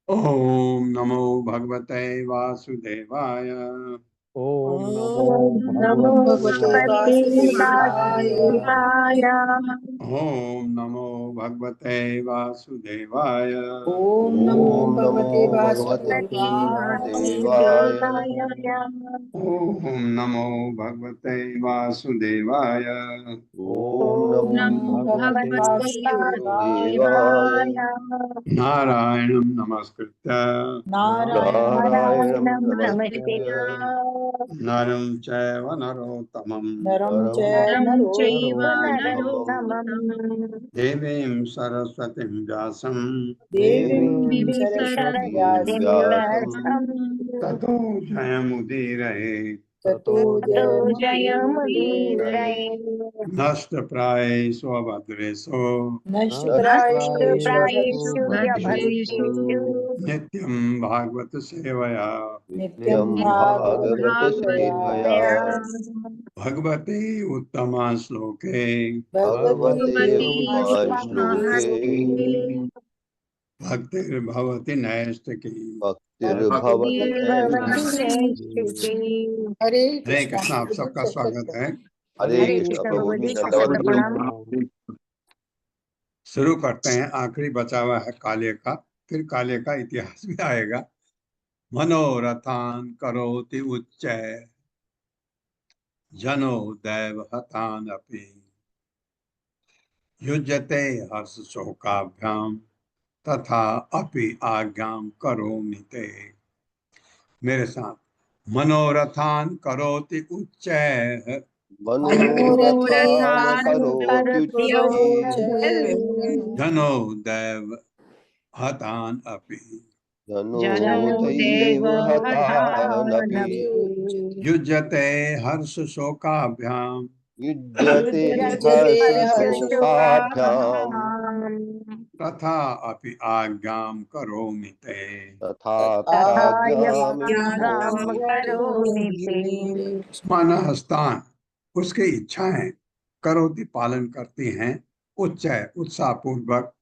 ओम नमो भगवते वासुदेवाय। ओम नमो नमो भगवते वासुदेवाय। ओम नमो भगवते वासुदेवाय। ओम नमो भगवते वासुदेवाय। ओम नमो भगवते वासुदेवाय। ओम नमो भगवते वासुदेवाय। नारायणं नमस्कृत्य नारायणं नमस्कृत्य नरं चैव नरोत्तमं नरं चैव देवीं सरस्वतीं व्यासं देवीं सरस्वतीं व्यासं ततो जयमुदीरये। ततो जयमुदीरये। नष्टप्रायेषु भद्रेषु नष्टप्रायेषु भद्रेषु नित्यं भागवत सेवया नित्यं भागवत सेवया भगवते उत्तमा श्लोके भगवते उत्तमा श्लोके भक्तिर्भवति नैष्ठिकी। भक्तिर्भवति नैष्ठिकी। हरे हरे कृष्ण। आप सबका स्वागत है। हरे कृष्ण प्रभु जी, दंडवत प्रणाम। शुरू करते हैं। आखिरी बचा हुआ है काले का, फिर काले का इतिहास भी आएगा। मनोरथान करोति उच्चय जनो दैवहतान अपि युज्यते हर्ष शोकाभ्याम तथा अपि आज्ञां करोमि ते। मेरे साथ, मनोरथान करोति उच्चैः मनोरथान करोत्युच्चैः जनो दैव हतान अपि जनो दैव हतानपि युज्यते हर्ष शोकाभ्याम युज्यते युज्यते हर्षशोकाभ्याम् तथा अपि आज्ञां करोमि ते। तथाप्याज्ञां करोमि मनहस्तान, उसकी इच्छाएं, करोति पालन करती हैं, उच्च उत्साह पूर्वक,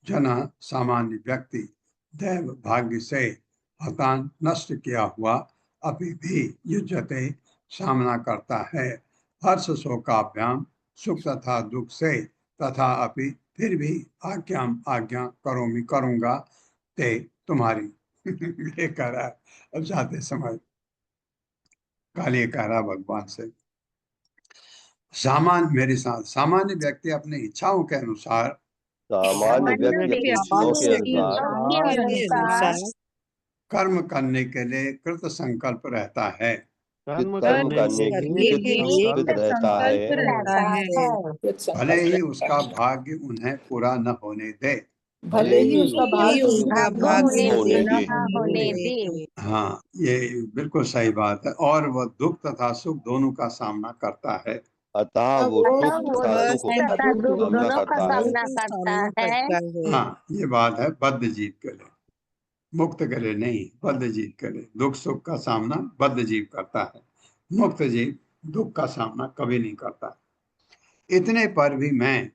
जन सामान्य व्यक्ति, दैव भाग्य से, हतान नष्ट किया हुआ, अभी भी युज्यते सामना करता है, हर्ष शोकाभ्याम सुख तथा दुख से, तथा अपि फिर भी आज्ञा करोमि करूंगा ते तुम्हारी। ये कह रहा है अब जाते समय काली कह रहा भगवान से। मेरे साथ सामान्य व्यक्ति अपनी इच्छाओं के अनुसार सामान्य व्यक्ति अपनी इच्छाओं के अनुसार कर्म करने के लिए कृत संकल्प रहता है, कर्म करने के लिए कृत रहता है, भले ही उसका भाग्य उन्हें पूरा न होने दे। भले ही उसका उसका भाग्य होने दे। हाँ, ये बिल्कुल सही बात है। और वह दुख तथा सुख दोनों का सामना करता है। अतः वो दुख तथा सुख सामना करता है। हाँ, ये बात है बद्ध जीव के लिए, मुक्त के लिए नहीं, बद्ध जीव के लिए। दुख सुख का सामना बद्ध जीव करता है, मुक्त जीव दुख का सामना कभी नहीं करता। इतने पर भी मैं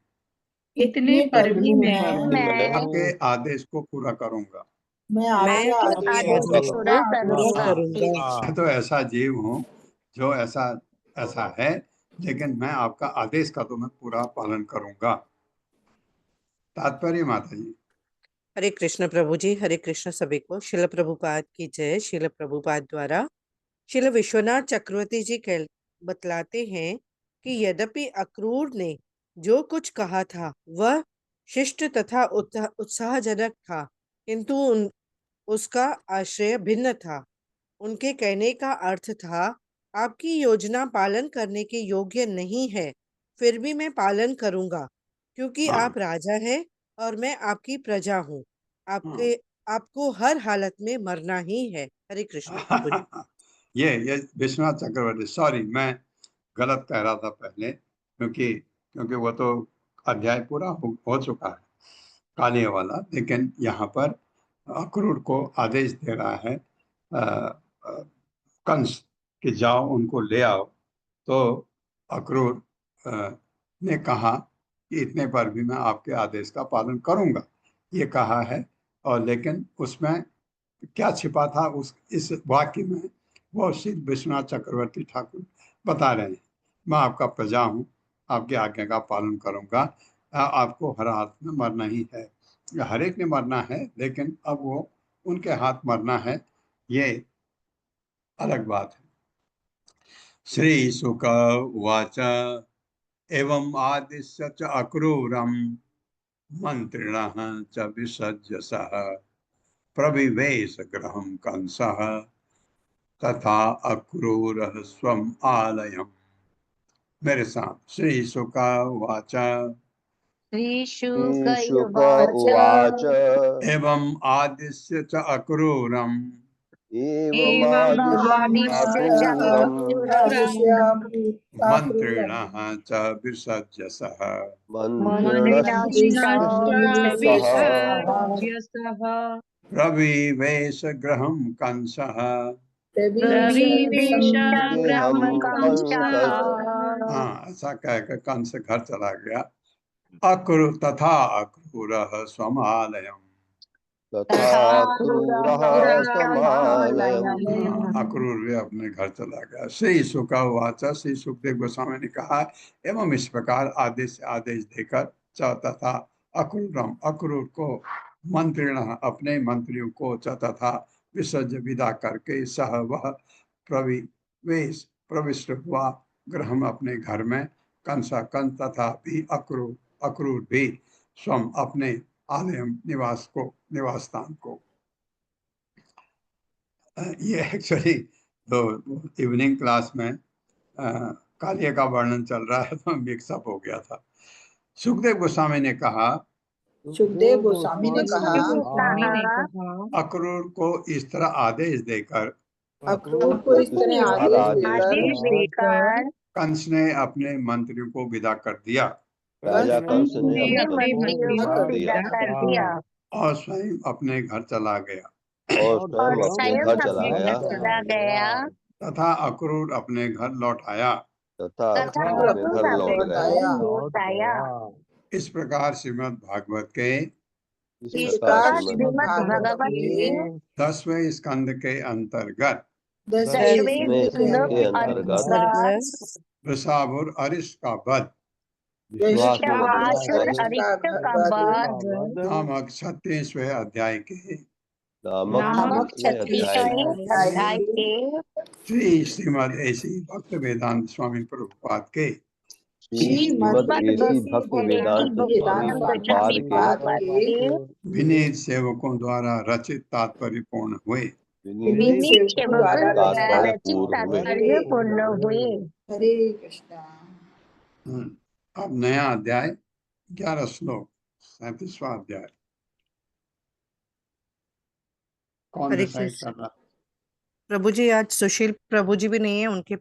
आपके आदेश को पूरा करूंगा। मैं आपके आदेश को पूरा करूंगा। मैं तो ऐसा जीव हूँ जो ऐसा ऐसा है, लेकिन मैं आपका आदेश का तो मैं पूरा पालन करूंगा। तात्पर्य माता जी। हरे कृष्ण प्रभु जी, हरे कृष्ण सभी को। शिल प्रभुपाद की जय। शिल प्रभुपाद द्वारा शिल विश्वनाथ चक्रवर्ती जी बतलाते हैं कि यद्यपि अक्रूर ने जो कुछ कहा था वह शिष्ट तथा उत्साहजनक था, किंतु उसका आशय भिन्न था। उनके कहने का अर्थ था, आपकी योजना पालन करने के योग्य नहीं है, फिर भी मैं पालन करूंगा, क्योंकि हाँ, आप राजा हैं और मैं आपकी प्रजा हूँ। हाँ। आपको हर हालत में मरना ही है। हरे कृष्ण प्रभु जी। ये विश्वनाथ चक्रवर्ती, सॉरी मैं गलत कह रहा था पहले, क्योंकि वो तो अध्याय पूरा हो चुका है काली वाला। लेकिन यहाँ पर अक्रूर को आदेश दे रहा है कंस कि जाओ उनको ले आओ। तो अक्रूर ने कहा कि इतने पर भी मैं आपके आदेश का पालन करूंगा, ये कहा है। और लेकिन उसमें क्या छिपा था उस इस वाक्य में, वो श्री विश्वनाथ चक्रवर्ती ठाकुर बता रहे हैं। मैं आपका प्रजा हूँ, आपकी आज्ञा का पालन करूंगा। आपको हर हाथ में मरना ही है, हर एक ने मरना है, लेकिन अब वो उनके हाथ मरना है, ये अलग बात है। श्री शुक उवाच एवं आदिश्य च अक्रूरम मंत्रिणः च विसर्ज्य सः प्रविवेश गृहं कंसः तथा अक्रूरः स्वम् आलयम्। मेरे साथ, श्री शुक उवाच शुक उवाच एवं आदिश्य च अक्रूरम एवमादिश्याक्रूरम् मंत्रिणः च विसर्ज्य सः मन्त्रिणश्च सह प्रविवेश गृहं कंसः। गृहं कंसः हाँ, ऐसा कहकर कंस घर चला गया। अक्रूर तथा अक्रूरः स्वमालयम्। तथा क्रूरः समालयम्। अक्रूर भी अपने घर चला गया। श्री शुक उवाच, श्री सुखदेव गोस्वामी ने कहा, एवं इस प्रकार आदेश देकर च तथा अक्रूरम, अक्रूर को मंत्रिण, अपने मंत्रियों को च तथा विसर्ज विदा करके सह वह प्रविष्ट हुआ गृह, अपने घर में। कंस तथा भी अक्रूर भी स्वम अपने आलयम निवास स्थान को। ये एक्चुअली तो इवनिंग क्लास में कालिया का वर्णन चल रहा है तो मिक्सअप हो गया था। सुखदेव गोस्वामी ने कहा, सुखदेव गोस्वामी ने कहा, अक्रूर को इस तरह आदेश देकर अक्रूर को इस तरह आदेश देकर कंस ने अपने मंत्रियों को विदा कर दिया राजा कंस ने अपने अपने मंत्रियों को को विदा कर दिया और स्वयं अपने घर चला गया और स्वयं अपने घर चला गया तथा अक्रूर अपने घर लौट आया। तथा अक्रूर अपने घर लौट आया। इस प्रकार श्रीमद् भागवत के इस प्रकार श्रीमद् भागवत के 10वें स्कंद के अंतर्गत 10वें स्कंद के अंतर्गत वृषाभुर अरिष्ट का वध नामक 36वें अध्याय के नामक 36वें अध्याय के श्रीमद् ऐसी भक्त वेदांत स्वामी प्रभुपाद के श्रीमद् ऐसी भक्त वेदांत स्वामी प्रभुपाद के विनीत सेवकों द्वारा रचित तात्पर्यपूर्ण हुए। विनीत सेवकों द्वारा तात्पर्यपूर्ण हुए। हरे कृष्णा। अब नया अध्याय 11 श्लोक 37वां अध्याय। कौन हरे डिसाइड कृष्ण। कर रहा? प्रभु जी आज सुशील प्रभु जी भी नहीं है, उनके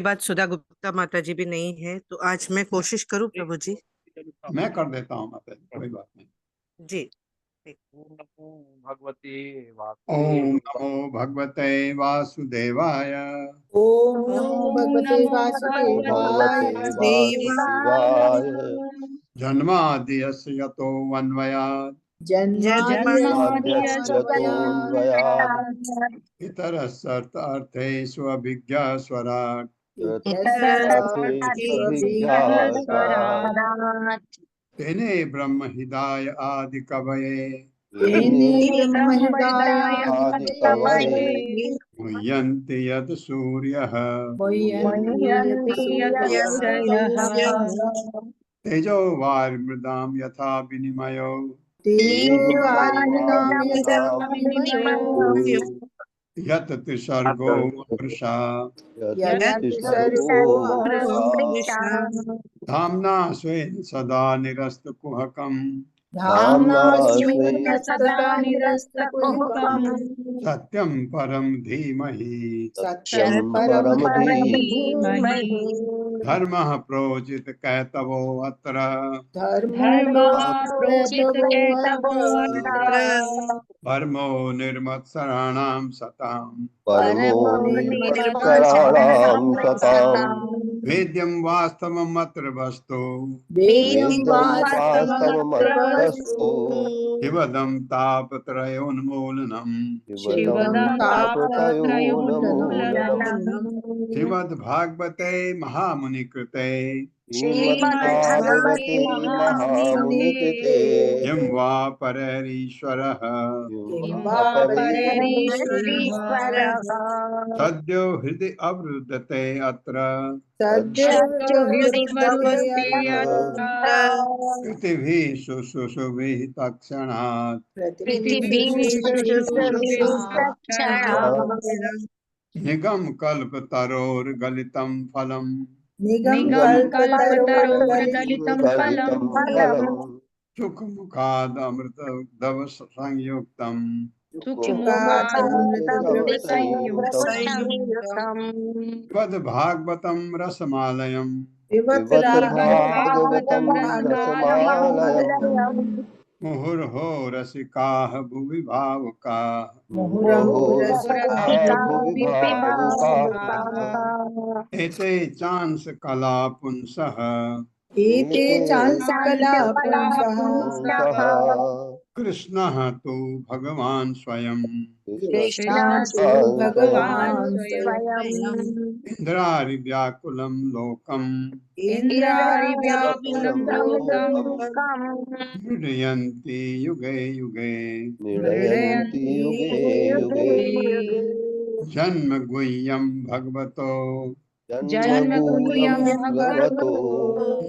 बाद सुधा गुप्ता माता जी भी नहीं है, तो आज मैं कोशिश करूं प्रभु जी। मैं कर देता हूँ माता जी, कोई बात नहीं जी। ओम नमो भगवते वासुदेवाय। ओम नमो भगवते वासुदेवाय। जन्माद्यस्य यतोऽन्वयात् इतरस्सर्थ अभिज्ञस्वराट् तेने ब्रह्म हृदय आदि कवये मुह्यन्ति यत् सूर्यः तेजो वारिमृदां यथा विनिमयो यत् त्रिसर्गो मृषा धाम्ना स्वेन सदा निरस्तकुहकम् सत्यं परं धीमहि धर्मः प्रोचित कैतवो अत्र परमो निर्मत्सराणां सताम् वेद्यं वास्तवमत्र वस्तु शिवदं तापत्रयोन्मूलनम् श्रीमद्भागवते महामुनिकृते यं वा परैरीश्वरः सद्यो हृदि अवरुद्धते अत्र पृथिवी सुषुभिः तत्क्षणात् निगम कल्पतरोर्गलितं फलम् सुखमुखादमृतद्रव संयुक्तम् भागवतं रसमालयम् मुहुर्हो रसिकाः भुवि भावुकाः एते चांस कला पुंसः कृष्णः तु भगवान् स्वयं इंद्रारिव्याकुलं लोकम् मृडयन्ति युगे युगे जन्म गुह्यं भगवतो जन्मभूयं भगवतो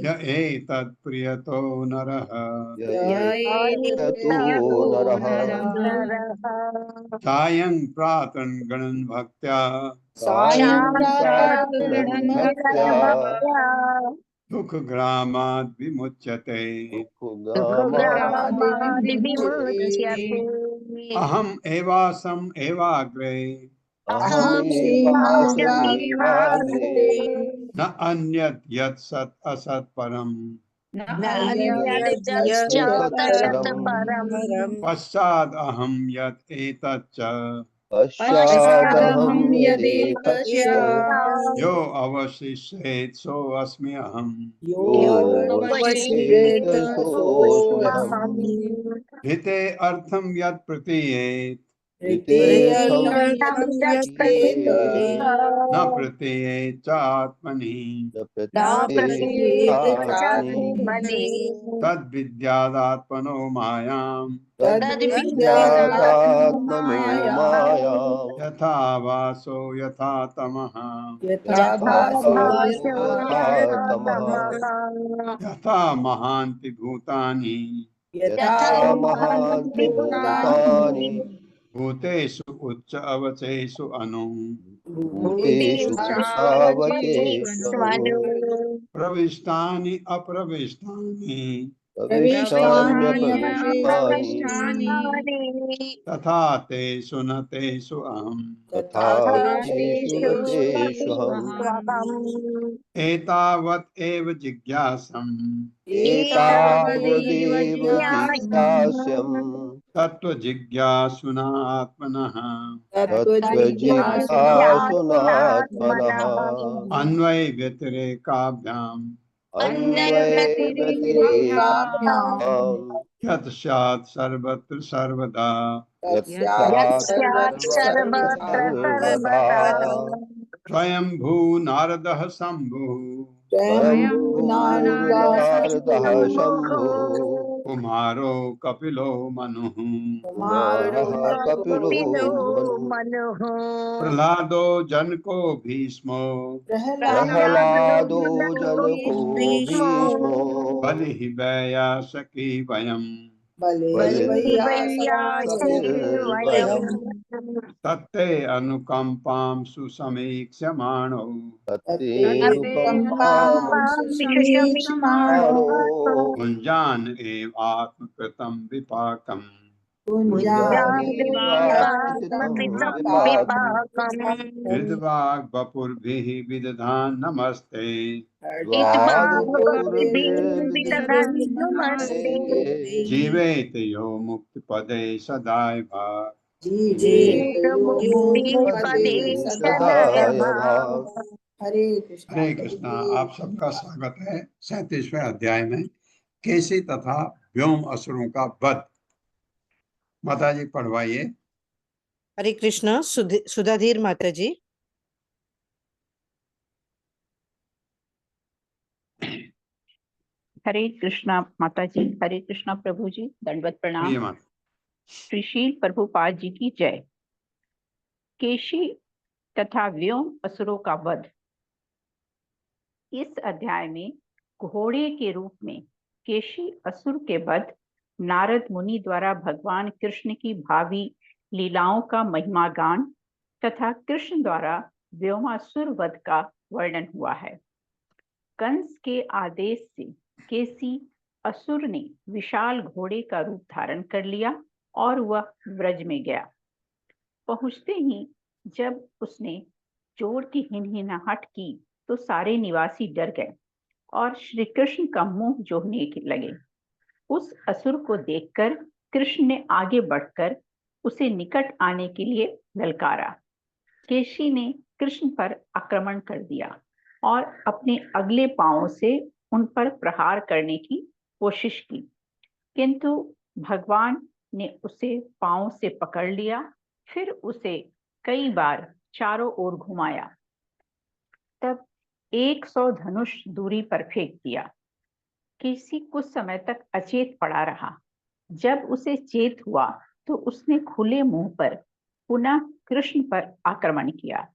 य एतत् प्रियतो नरः यतो नरः सायं प्रातः गणन् भक्त्या सायं शान्तात्मनं प्रातः भक्त्या दुःखग्रामाद् विमुच्यते। दुःखग्रामाद् विमुच्यते। अहम् एवासम् एवाग्रे अहमेवाग्रे न अन्यत् यत् सत् असत् परम् नान्यद्यत् परम् पश्चाद् अहं यत् एतच्च पश्चादहं यदेतच्च यो अवशिष्येत् सोऽस्मि अहम् योऽवशिष्येत सोऽहम् ऋते अर्थं यत् प्रतीयेत् ऋतेऽर्थं यत् न प्रतीयेत् च आत्मनि तद्विद्यादात्मनो मायाम् तद्विद्यादात्ममायाम् यथा वासो यथा तमः यथा भासो यथा महान्ति भूतानि यथा महान्ति भूतानि भूतेषु उच्च अवचेषु अनु प्रविष्टानि अप्रविष्टानि तथा तेषु न तेषु अहम् एतावत् एव जिज्ञासम् तत्त्वजिज्ञासुना आत्मनः अन्वय व्यतिरेकाभ्याम् यत् स्यात् सर्वत्र सर्वदा स्वयंभू नारदः शम्भुः कुमारो कपिलो मनुः प्रह्लादो जनको भीष्मो बलिः वैयासकी वयम् तत्ते अनुकंपां सुसमीक्ष्यमाणो भुञ्जान एव आत्मकृतं विपाकम् हृद्वाग् वपुर्भिः विदधान् नमस्ते जीवेत यो मुक्तिपदे सदाय भाग हरे कृष्णा। आप सबका स्वागत है 37वें अध्याय में केसी तथा व्योम असुरों का वध। माता जी पढ़वाइए। हरे कृष्ण। सुधाधीर माता जी। हरे कृष्णा माता जी। हरे कृष्णा प्रभु जी। दंडवत प्रणाम। श्रीशील प्रभुपाद जी की जय। केशी तथा व्योम असुरों का वध। इस अध्याय में घोड़े के रूप में केशी असुर के वध, नारद मुनि द्वारा भगवान कृष्ण की भावी लीलाओं का महिमा गान तथा कृष्ण द्वारा व्योमासुर वध का वर्णन हुआ है। कंस के आदेश से केसी असुर ने विशाल घोड़े का रूप धारण कर लिया और वह ब्रज में गया। पहुंचते ही जब उसने जोर की हिनहिनाहट की तो सारे निवासी डर गए और श्री कृष्ण का मुंह जोहने लगे। उस असुर को देखकर कृष्ण ने आगे बढ़कर उसे निकट आने के लिए ललकारा। केशी ने कृष्ण पर आक्रमण कर दिया और अपने अगले पांवों से उन पर प्रहार करने की कोशिश की, किंतु भगवान ने उसे पांव से पकड़ लिया, फिर उसे कई बार चारों ओर घुमाया, तब 100 धनुष दूरी पर फेंक दिया। केसी कुछ समय तक अचेत पड़ा रहा। जब उसे चेत हुआ तो उसने खुले मुंह पर पुनः कृष्ण पर आक्रमण किया।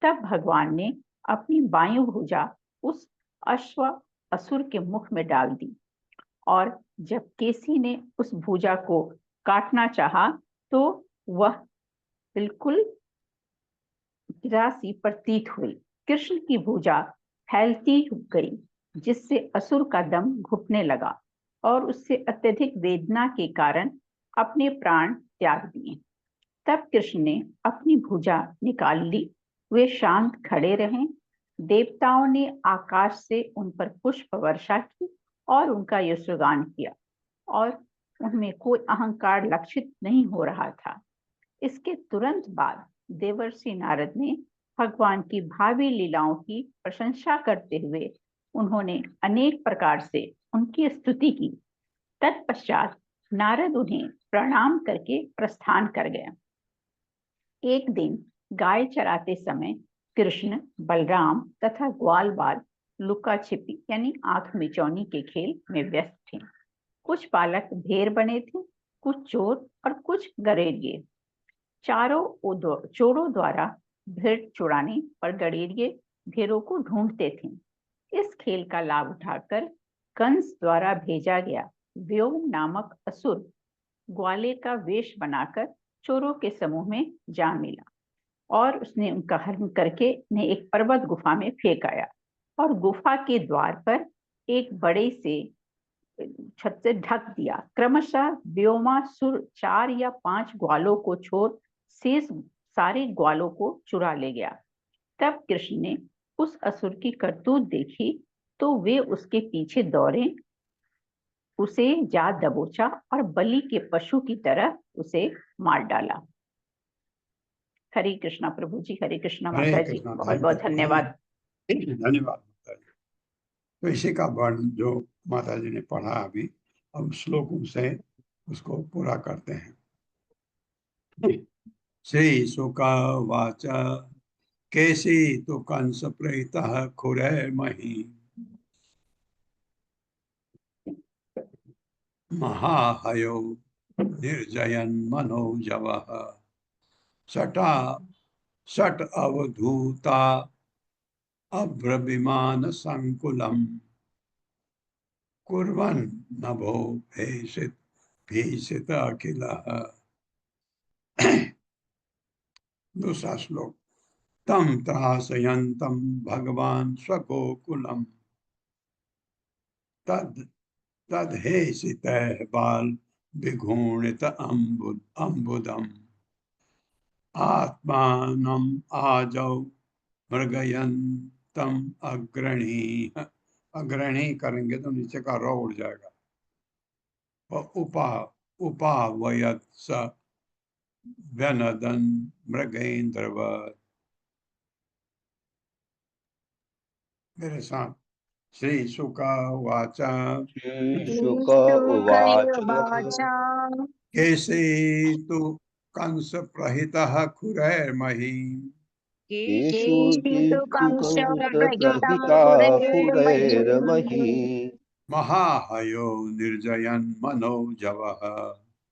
तब भगवान ने अपनी बायुं भुजा उस अश्व असुर के मुख में डाल दी, और जब केसी ने उस भुजा को काटना चाहा तो वह बिल्कुल गिरासी प्रतीत हुई। कृष्ण की भुजा फैलती गई, जिससे असुर का दम घुटने लगा और उससे अत्यधिक वेदना के कारण अपने प्राण त्याग दिए। तब कृष्ण ने अपनी भुजा निकाल ली। वे शांत खड़े रहे। देवताओं ने आकाश से उन पर पुष्प वर्षा की और उनका यशोगान किया, और उनमें कोई अहंकार लक्षित नहीं हो रहा था। इसके तुरंत बाद देवर्षि नारद ने भगवान की भावी लीलाओं की प्रशंसा करते हुए उन्होंने अनेक प्रकार से उनकी स्तुति की। तत्पश्चात नारद उन्हें प्रणाम करके प्रस्थान कर गया। एक दिन गाय चराते समय कृष्ण, बलराम तथा ग्वाल बाल लुका छिपी यानी आंख मिचौनी के खेल में व्यस्त थे। कुछ बालक भेड़ बने थे, कुछ चोर और कुछ गरेरिये। चोरों द्वारा भेड़ चुराने पर गडेरिये भेड़ों को ढूंढते थे। इस खेल का लाभ उठाकर कंस द्वारा भेजा गया व्योम नामक असुर ग्वाले का वेश बनाकर चोरों के समूह में जा मिला, और उसने उनका हरण करके उन्हें एक पर्वत गुफा में फेंक आया, और गुफा के द्वार पर एक बड़े से छत से ढक दिया। क्रमशः व्योमासुर 4 या 5 ग्वालों को छोड़ शेष सारे ग्वालों को चुरा ले गया। तब कृष्ण ने उस असुर की करतूत देखी तो वे उसके पीछे दौड़े, उसे जा दबोचा और बलि के पशु की तरह उसे मार डाला। हरे कृष्णा प्रभु जी, हरे कृष्णा हरे माता जी, कृष्णा। बहुत बहुत धन्यवाद। धन्यवाद माता जी। तो इसी का वर्णन जो माता जी ने पढ़ा अभी, अब श्लोकों से उसको पूरा करते हैं। श्री शुकवाच केसी तो कंस प्रेतः खुरैर्महि महाहयो निर्जयन् मनोजवः षट अवधूता अभ्रविमान संकुलम् कुर्वन् नभो भीषित अखिलः। दूसरा श्लोक। तम त्रासयन्तं भगवान् स्वगोकुलम् तदहेसितः बाल विघूर्णित अम्बुदम् आत्मानम् आजौ मृगयन्तम् अग्रणी करेंगे तो नीचे का रौ उड़ जाएगा। और उपावयत् स व्यनदन् मृगेन्द्रवत्। मेरे साथ। श्री शुक उवाच शुक उवाच केसे तु कंस प्रहितः खुरैर्महि केषु कंस प्रहिता खुरैर्महि महाहयो निर्जयन् मनोजवः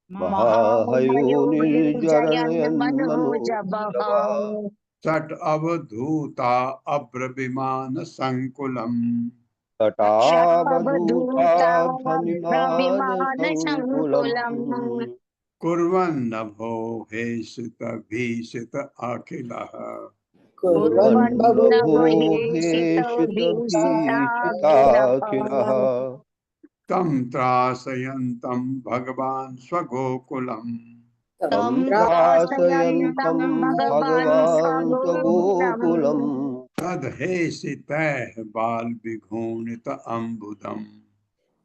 महाहयो निर्जरयन् मनोजवः मनोजवः षट् अवधूता अभ्रविमान संकुलम् तटावधूता भनिमान षट्भूताभिमान संकुलम् कुर्वन्नभो हेषित भीषित अखिलः। कुर्वन्नभो हेषितभीषिताखिलः। हेषितभीषिताखिलः तं त्रासयन्तं भगवान् स्वगोकुलम् तं तं त्रासयन्तं त्रासयन्तं भगवान् भगवान् स्वगोकुलम् स्वगोकुलम् तदहेसितः बालविघूर्णित अम्बुदम्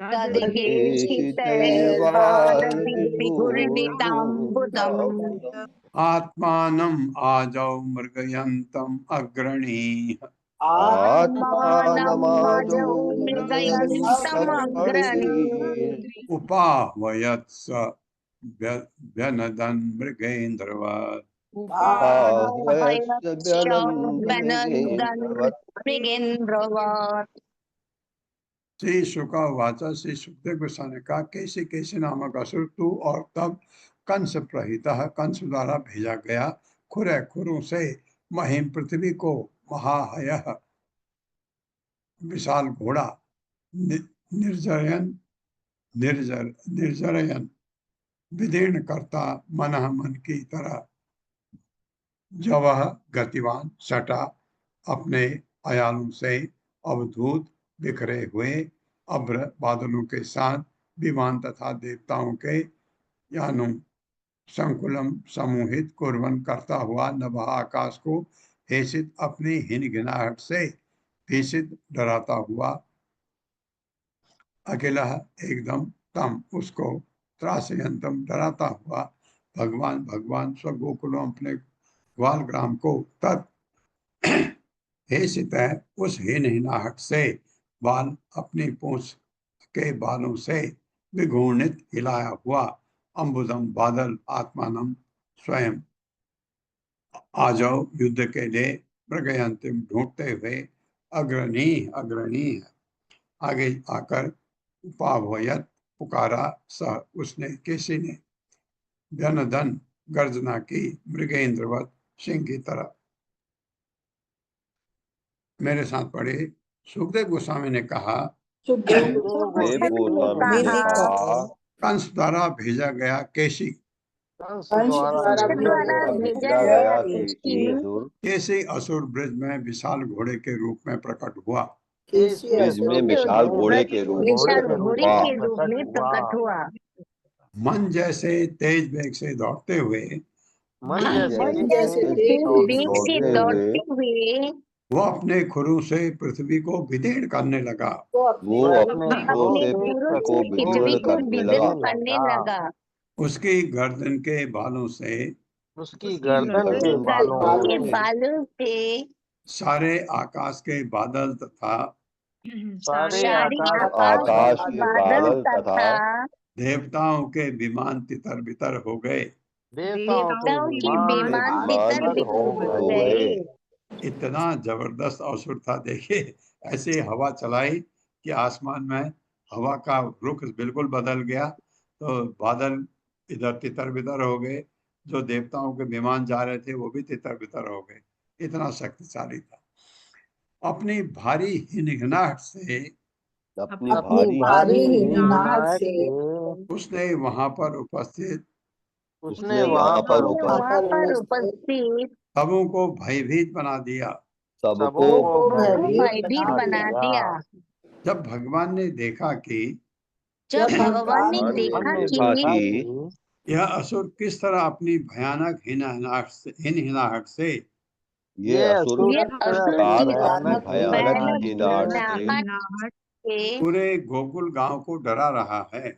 तद्हेषितैर्बालविघूर्णिताम्बुदम् आत्मानम् आजौ मृगयन्तम् अग्रणीः आत्मानमाजौ आत्मानमाजौ मृगयन्तमग्रणी उपावयत् स व्यनदन् मृगेन्द्रवत् उपाह्वयस्य वनन्दन् व्यनन्दन्मृगेन्द्रवत् मृगेन्द्रवत्। श्री शुका वाचा। श्री सुखदेव गोस्वामी ने कहा, कैसे कैसे नामक असुर तू और तब कंस प्रहिता कंस द्वारा भेजा गया खुरे खुरों से महिम पृथ्वी को महाहयः विशाल घोड़ा निर्जरयन विदीर्ण करता मन की तरह जब वह गतिवान सटा अपने अयालों से अवधूत बिखरे हुए अभ्र बादलों के साथ विमान तथा देवताओं के यानों संकुलम समूहित कुर्बन करता हुआ नभ आकाश को हेसित अपनी हिनगिनाहट से भीषित डराता हुआ अकेला एकदम तम उसको त्रासयंतम डराता हुआ भगवान स्वगोकुलों अपने ग्वाल ग्राम को तत् हेसित उस हिनहिनाहट से बाल अपनी पूंछ के बालों से विघूर्णित हिलाया हुआ अम्बुदम बादल आत्मानम स्वयं आ जाओ युद्ध के लिए मृगयंतिम ढूंढते हुए अग्रणी आगे आकर उपाभयत पुकारा सह उसने किसी ने धन गर्जना की मृगेंद्रवत सिंह की तरह। मेरे साथ पढ़े। सुखदेव गोस्वामी ने कहा कंस द्वारा भेजा गया केसी केसी असुर ब्रज में विशाल घोड़े के रूप में प्रकट हुआ। विशाल घोड़े के रूप में प्रकट हुआ। मन जैसे तेज वेग से दौड़ते हुए वो अपने खुरों से पृथ्वी को विदीर्ण करने लगा। उसकी गर्दन के बालों से सारे आकाश के बादल तथा आकाश के बादल तथा देवताओं के विमान तितर बितर हो गए। इतना जबरदस्त अवसर था। देखिए ऐसे हवा चलाई कि आसमान में हवा का रुख बिल्कुल बदल गया, तो बादल इधर तितर बितर हो गए, जो देवताओं के विमान जा रहे थे वो भी तितर बितर हो गए। इतना शक्तिशाली था। अपनी भारी हिनहिनाहट से उसने वहां पर उपस्थित सबों को भयभीत बना दिया। जब भगवान ने देखा कि यह असुर किस तरह अपनी भयानक हिनहिनाहट से पूरे गोकुल गांव को डरा रहा है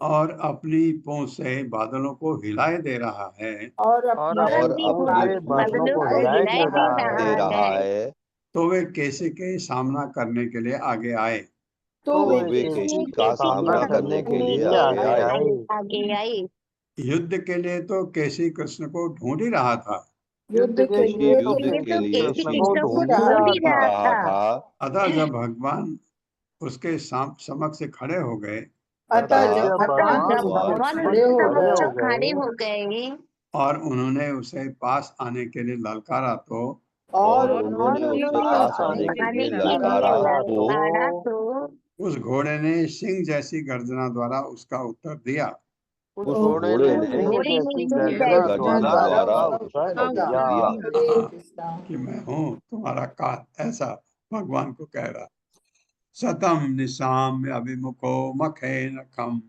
और अपनी पूंछ से बादलों को हिलाए दे रहा है तो वे केसी के सामना करने के लिए आगे आए। युद्ध के लिए तो केसी कृष्ण को ढूंढ ही रहा था। अतः जब भगवान उसके समक्ष खड़े हो गए और उन्होंने उसे पास आने के लिए ललकारा तो उस घोड़े ने सिंह जैसी गर्जना द्वारा उसका उत्तर दिया। कि मैं हूँ तुम्हारा काल, ऐसा भगवान को कह रहा। सतम निशाम्य अभिमुखो मखे नखम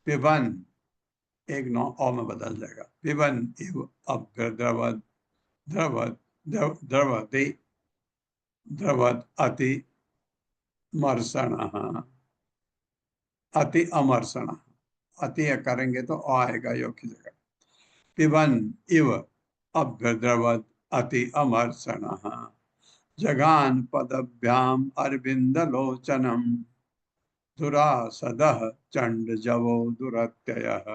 पिबन, एक नौ और में बदल जाएगा। पिबन इव अब द्रवद अति मर्षण, अति अमर्षण, अति करेंगे तो आएगा योग की जगह। पिबन इव अभ्यद्रवद अति अमर्षण जगान पदभ्याम अरविंद लोचनम दुरासदः चंड जवो दुरत्ययः।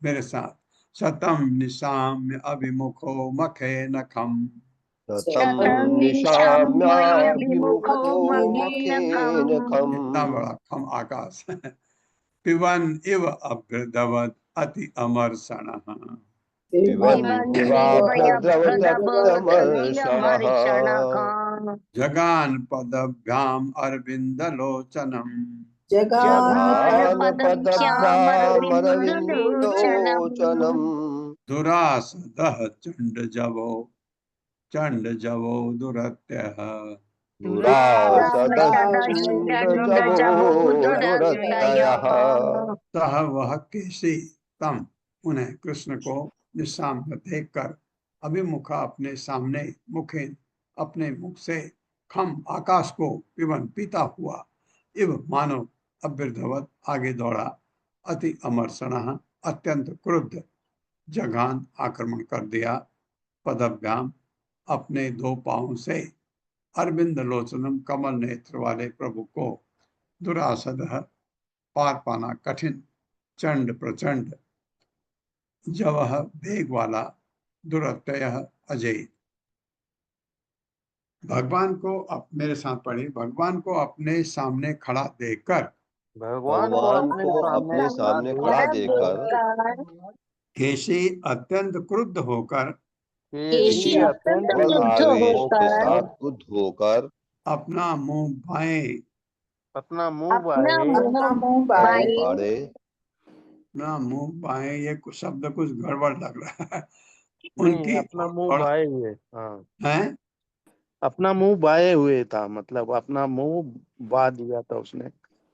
मेरे साथ। शतम निशाम्य अभिमुखो मखे नखम इतना बड़ा खम आकाश। पिबन इव अभ्यद्रवद अति अमर्षण पिबन्ति वाभ्रद्रवतमर्षणः जगान पदभ्याम अरविंदलोचनम जगानपदभ्यामरविन्दलोचनम् दुरासदः चंड जवो दुरत्यः दुरासदश्चण्डजवो दुरत्ययः सह वह केसी तम, उन्हें कृष्ण को निस्साम्य देखकर अभिमुखा अपने सामने मुखे अपने मुख से खम आकाश को पिबन पीता हुआ इव मानो अभ्यर्धवत आगे दौड़ा अति अमर्षण अत्यंत क्रुद्ध जघान आक्रमण कर दिया पदभ्याम अपने दो पांवों से अरविंद लोचनम कमल नेत्र वाले प्रभु को दुरासद पार पाना कठिन चंड प्रचंड जवह वेग वाला दुरत्यय अजय भगवान को मेरे साथ पढ़ी भगवान को अपने सामने खड़ा देखकर भगवान को अपने सामने खड़ा देखकर केशी अत्यंत क्रुद्ध होकर केशी अत्यंत आवेश के साथ क्रुद्ध होकर अपना मुंह बाएं अपना मुंह बाएं अपना मुंह बाएं ये कुछ शब्द कुछ गड़बड़ लग रहा है उनकी अपना मुंह बाए हुए हैं अपना मुंह बाए हुए था, मतलब अपना मुंह बा दिया था उसने,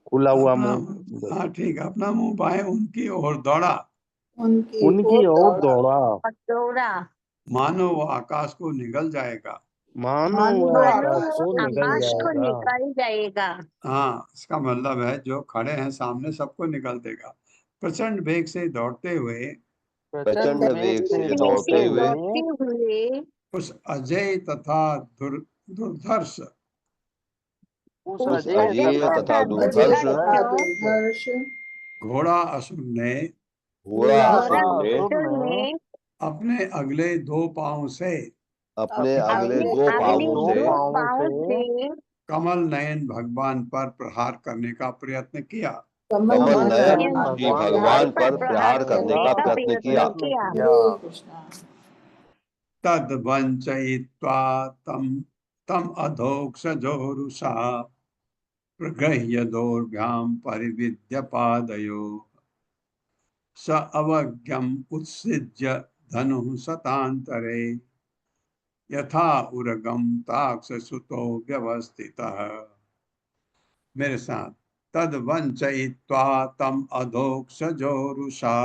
खुला हुआ मुंह। हाँ ठीक है, अपना मुंह बाएं उनकी ओर दौड़ा उनकी ओर दौड़ा मानो वो आकाश को निगल जाएगा मानो वो आकाश को निगल जाएगा। हाँ, इसका मतलब है जो खड़े हैं सामने सबको निगल देगा। प्रचंड वेग से दौड़ते हुए उस अजय तथा दुर्धर्ष घोड़ा असुर ने अपने अगले दो पांव से कमल नयन भगवान पर प्रहार करने का प्रयत्न किया। भगवान पर प्रहार करने का प्रयत्न किया। तद वंचयित्वा तम अधोक्षजोरुषा प्रगृह्य दोर्भ्याम परिविद्य पादयो स अवज्ञम उत्सिज्य धनुः सतांतरे यथा उरगम ताक्षसुतो व्यवस्थितः। मेरे साथ तद वंचयित्वा तम अधोक्षजोरुषा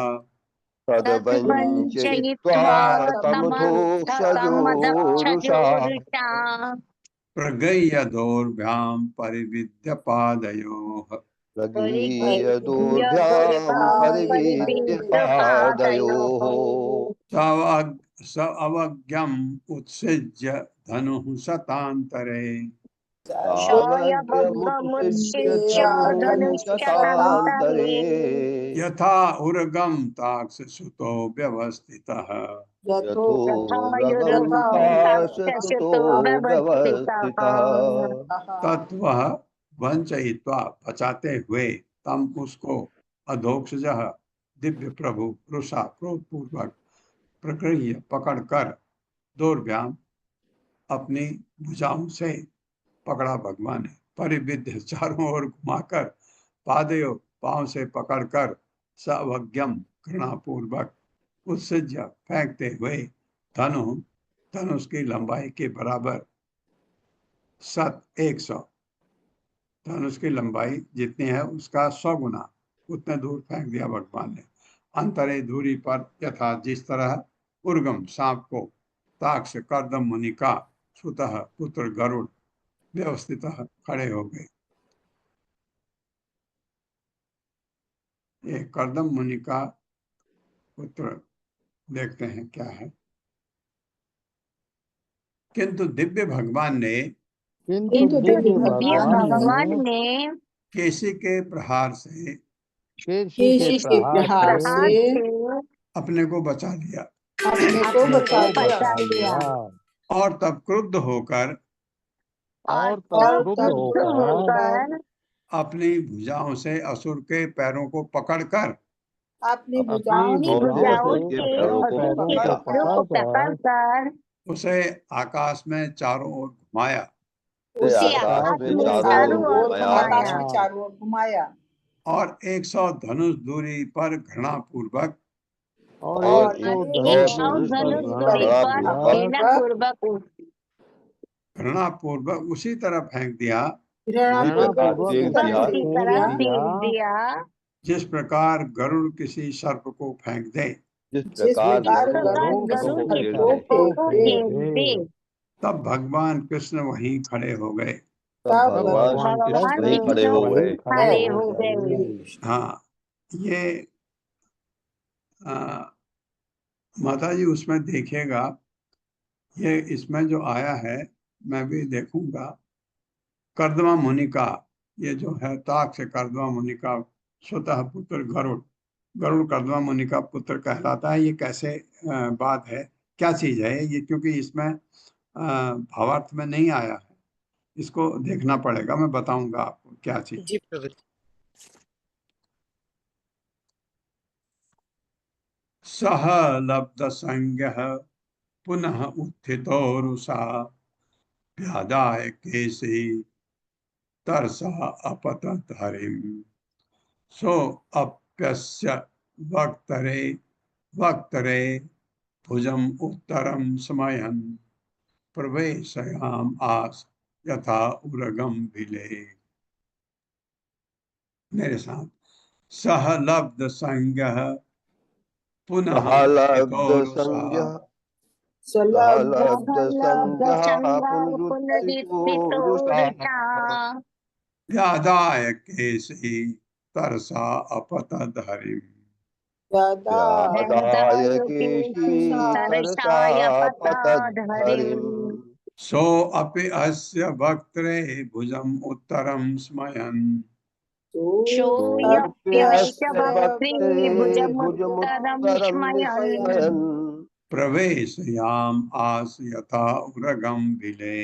प्रगह्य दोर्भ्याम परिविद्य पादयोः स अवज्ञम उत्सिज्य धनुः सतांतरे यथा उर्गम ताक्षसुतो व्यवस्थितः। तत्वः वंचयित्वा बचाते हुए तम उसको अधोक्षजः दिव्य प्रभु रुषा क्रोधपूर्वक प्रगृह्य पकड़कर दोर्भ्याम अपनी भुजाओं से पकड़ा भगवान ने परिविद्य चारों ओर घुमाकर पादयो पांव से पकड़कर सवज्ञम घृणापूर्वक उत्सज्य फेंकते हुए धनुष की लंबाई के बराबर 100 धनुष की लंबाई जितनी है उसका 100 गुना उतने दूर फेंक दिया भगवान ने। अंतरे दूरी पर यथा जिस तरह उर्गम सांप को ताक्ष कर्दम मुनि का सुतः पुत्र गरुड़ व्यवस्थित खड़े हो गए। ये कर्दम मुनि का पुत्र देखते हैं क्या है। किंतु दिव्य भगवान ने केसी के प्रहार से अपने को बचा लिया और तब क्रुद्ध होकर अपनी भुजाओं से असुर के पैरों को पकड़कर अपनी अपनी भुजाओं अपनी से भुजाओं उसके से पैरों को पैरों उसके को पकड़ा, पैरों को पकड़कर उसे आकाश में चारों ओर घुमाया। उसे आकाश आकाश में में चारों ओर चारों ओर घुमाया, आकाश में घुमाया चारों ओर घुमाया और 100 धनुष दूरी पर घृणा पूर्वक और और 100 एक धनुष सौ सौ दूरी पर धनुष घृणा दूरी घृणा पर पूर्वक घृणा पूर्वक उसी तरह फेंक दिया घृणा घृणा प्रकार पूर्वक पूर्वक उसी फेंक उसी तरह दिया, तरह उसी फेंक फेंक तरह दिया दिया फेंक दिया जिस प्रकार गरुड़ किसी सर्प को फेंक दे। जिस जिस प्रकार जिस प्रकार गरुड़ प्रकार गरुड़ सर्प किसी गरुड़ को गरुड़ किसी सर्प फेंक को दे, सर्प सर्प को फेंक को दे फेंक फेंक दे। दे। तब भगवान कृष्ण वहीं खड़े हो गए। तब तब तब भगवान भगवान श्री भगवान कृष्ण भगवान वहीं कृष्ण खड़े विष्णु हो वहीं गए। खड़े खड़े हो हो गए। गए। हाँ, ये माता जी उसमें देखिएगा, ये इसमें जो आया है मैं भी देखूंगा। कर्दमा मुनि का ये जो है ताक से कर्दमा मुनि का स्वतः पुत्र गरुड़, गरुड़ कर्दमा मुनि का पुत्र कहलाता है। ये कैसे बात है, क्या चीज है ये? क्योंकि इसमें भावार्थ में नहीं आया है, इसको देखना पड़ेगा। मैं बताऊंगा आपको क्या चीज। जी प्रभु। सह लब्ध संज्ञ पुनः उत्थितो रुषा व्यादाय केसी तरसा अपतत हरिम सो अप्यस्य वक्तरे वक्तरे भुजम उत्तरम समयन प्रवेशयाम आस यथा उरगम भिले। मेरे साथ, सह लब्ध संज्ञ पुनः प्रहलाद उत्थितोरुषा संज्ञ सलब्ध प्रहलाद संज्ञ गंगा पुनरुत्थितो रुषा पुनरुत्थितोरुषा व्यादाय केसी तरसा अपतत हरिम दादा व्यादाय केशी तरसा तरसाय पतद्धरिम्। पताधरिम् सो अपि अस्य वक्त्रे भुजम उत्तरम स्मयन् शोऽयप्यस्य सोऽप्यस्य वक्त्रे वक्त्रे भुजमुत्तरं भुजमुत्तरं स्मयन् स्मयन् प्रवेशयाम आस यथा उरगम भिले।